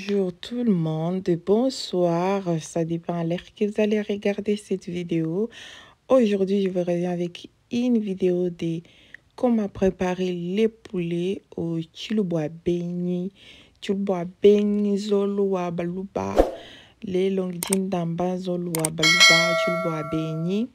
Bonjour tout le monde, bonsoir, ça dépend à l'heure que vous allez regarder cette vidéo. Aujourd'hui, je vous reviens avec une vidéo de comment préparer les poulets au chilboa beni. Chilboa beni zolua baluba, les longines d'amba zolua baluba, chilboa beni.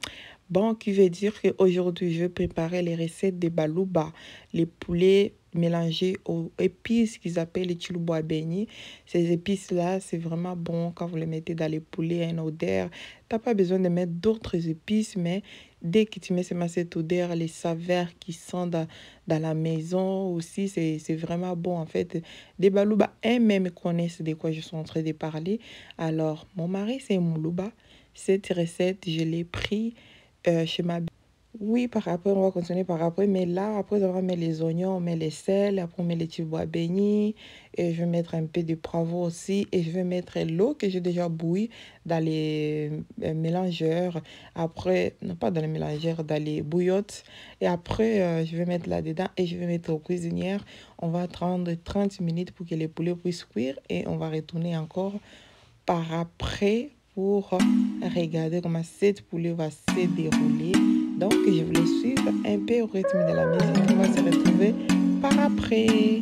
Bon, qui veut dire qu'aujourd'hui, je vais préparer les recettes de baluba, les poulets mélangés aux épices qu'ils appellent les chilboa beni. Ces épices-là, c'est vraiment bon quand vous les mettez dans les poulets à une odeur. Tu n'as pas besoin de mettre d'autres épices, mais dès que tu mets cette odeur, les saveurs qui sont dans la maison aussi, c'est vraiment bon en fait. Des baluba eux-mêmes connaissent de quoi je suis en train de parler. Alors, mon mari, c'est Moulouba. Cette recette, je l'ai pris chez ma... Oui, par après, on va continuer par après. Mais là, après avoir mis les oignons, on met les sels. Après, on met les chilboa beni. Et je vais mettre un peu de poivre aussi. Et je vais mettre l'eau que j'ai déjà bouillie dans les mélangeurs. Après, non pas dans les mélangeurs, dans les bouillottes. Et après, je vais mettre là-dedans et je vais mettre aux cuisinières. On va attendre 30 minutes pour que les poulets puissent cuire. Et on va retourner encore par après pour regarder comment cette poulet va se dérouler. Donc, je voulais suivre un peu au rythme de la musique. On va se retrouver par après.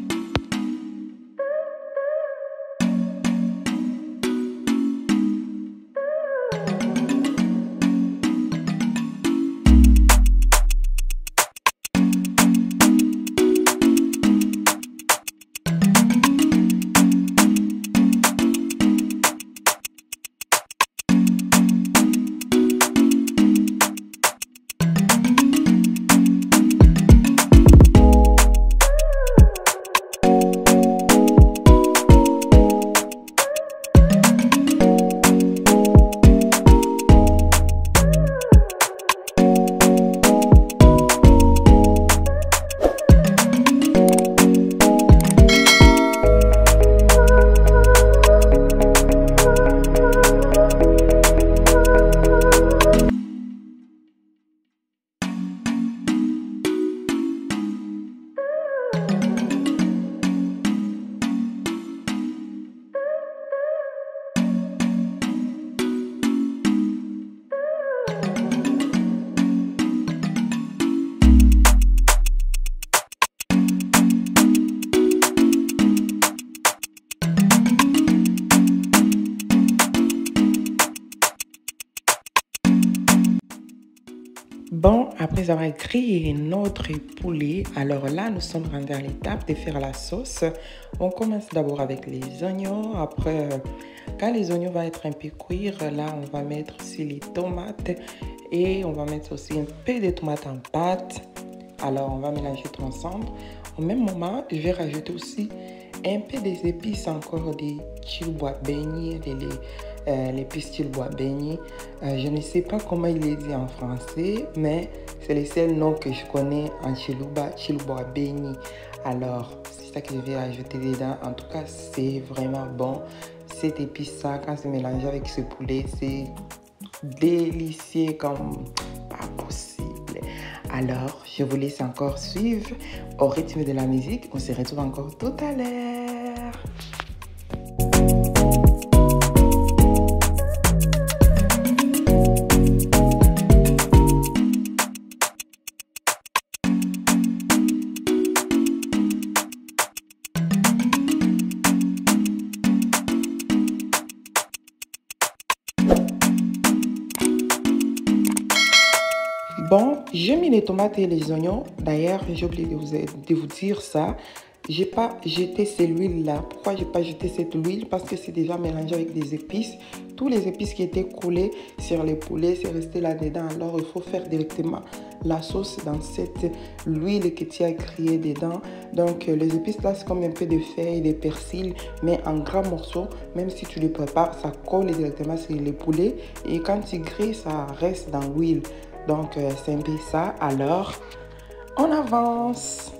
Bon, après avoir grillé notre poulet, alors là, nous sommes rendus à l'étape de faire la sauce. On commence d'abord avec les oignons. Après, quand les oignons vont être un peu cuire, là, on va mettre aussi les tomates. Et on va mettre aussi un peu de tomates en pâte. Alors, on va mélanger tout ensemble. Au même moment, je vais rajouter aussi un peu des épices encore des chilboa beni, l'épice chilboa beni. Je ne sais pas comment il est dit en français, mais c'est le seul nom que je connais en chilboa beni. Alors, c'est ça que je vais ajouter dedans. En tout cas, c'est vraiment bon. Cette épice-là, quand c'est mélangé avec ce poulet, c'est délicieux comme pas possible. Alors, je vous laisse encore suivre au rythme de la musique. On se retrouve encore tout à l'heure. Bon, j'ai mis les tomates et les oignons. D'ailleurs, j'ai oublié de vous dire ça. J'ai pas jeté cette huile-là. Pourquoi j'ai pas jeté cette huile? Parce que c'est déjà mélangé avec des épices. Tous les épices qui étaient collés sur les poulets, c'est resté là-dedans. Alors, il faut faire directement la sauce dans cette huile que tu as grillée dedans. Donc, les épices là, c'est comme un peu de feuilles, de persil, mais en grands morceaux. Même si tu les prépares, ça colle directement sur les poulets. Et quand tu grilles, ça reste dans l'huile. Donc, c'est un peu ça. Alors, on avance.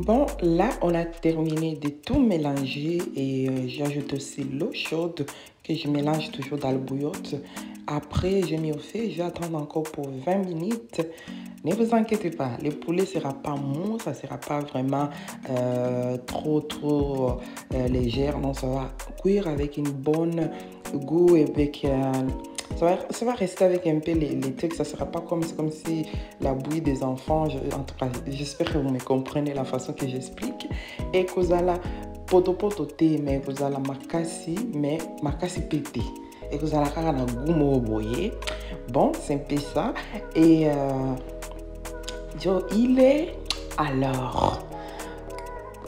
Bon, là, on a terminé de tout mélanger et j'ajoute aussi l'eau chaude que je mélange toujours dans le bouillotte. Après, j'ai mis au feu, je vais attendre encore pour 20 minutes. Ne vous inquiétez pas, le poulet ne sera pas mou, ça ne sera pas vraiment trop légère. Non, ça va cuire avec une bonne goût et avec... ça va rester avec un peu les trucs, ça ne sera pas comme si la bouillie des enfants. En tout cas, j'espère que vous me comprenez la façon que j'explique. Et que vous allez poto thé, mais vous allez makasi pété. Et que vous allez faire un goût boyer. Bon, c'est un peu ça. Et il est alors.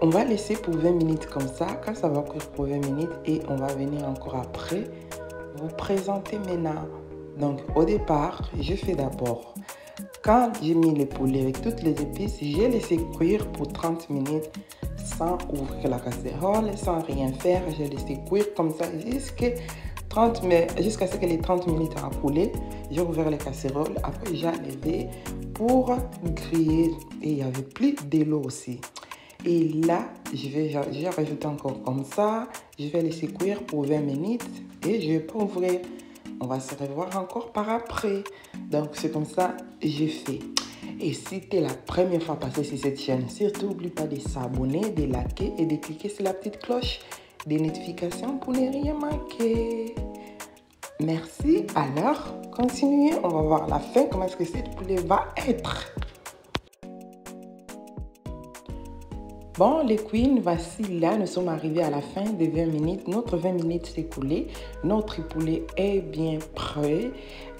On va laisser pour 20 minutes comme ça. Quand ça va cuire pour 20 minutes et on va venir encore après vous présenter maintenant. Donc au départ, je fais d'abord, quand j'ai mis le poulet avec toutes les épices, j'ai laissé cuire pour 30 minutes sans ouvrir la casserole, sans rien faire. J'ai laissé cuire comme ça jusqu'à ce que les 30 minutes a coulé. J'ai ouvert la casserole, après j'ai enlevé pour griller et il n'y avait plus de l'eau aussi. Et là, j'ai rajouté encore comme ça. Je vais laisser cuire pour 20 minutes et je vais pas ouvrir. On va se revoir encore par après. Donc, c'est comme ça que j'ai fait. Et si tu es la première fois passée sur cette chaîne, surtout n'oublie pas de s'abonner, de liker et de cliquer sur la petite cloche des notifications pour ne rien manquer. Merci. Alors, continuez. On va voir à la fin comment est-ce que cette poulet va être. Bon, les queens, voici là, nous sommes arrivés à la fin des 20 minutes. Notre 20 minutes s'est écoulée. Notre poulet est bien prêt.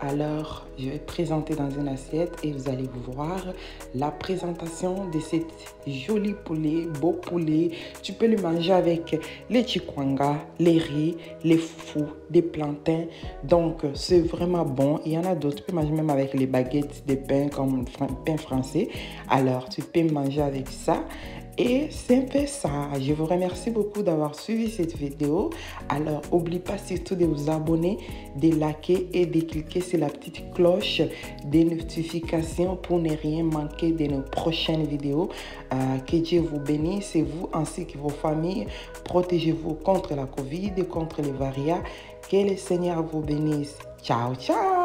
Alors, je vais présenter dans une assiette et vous allez vous voir la présentation de cette jolie poulet, beau poulet. Tu peux le manger avec les chikwanga, les riz, les foufous, des plantains. Donc, c'est vraiment bon. Il y en a d'autres. Tu peux manger même avec les baguettes de pain comme pain français. Alors, tu peux manger avec ça. Et c'est un peu ça. Je vous remercie beaucoup d'avoir suivi cette vidéo. Alors, n'oubliez pas surtout de vous abonner, de liker et de cliquer sur la petite cloche des notifications pour ne rien manquer de nos prochaines vidéos. Que Dieu vous bénisse et vous ainsi que vos familles. Protégez-vous contre la Covid et contre les variants. Que le Seigneur vous bénisse. Ciao, ciao!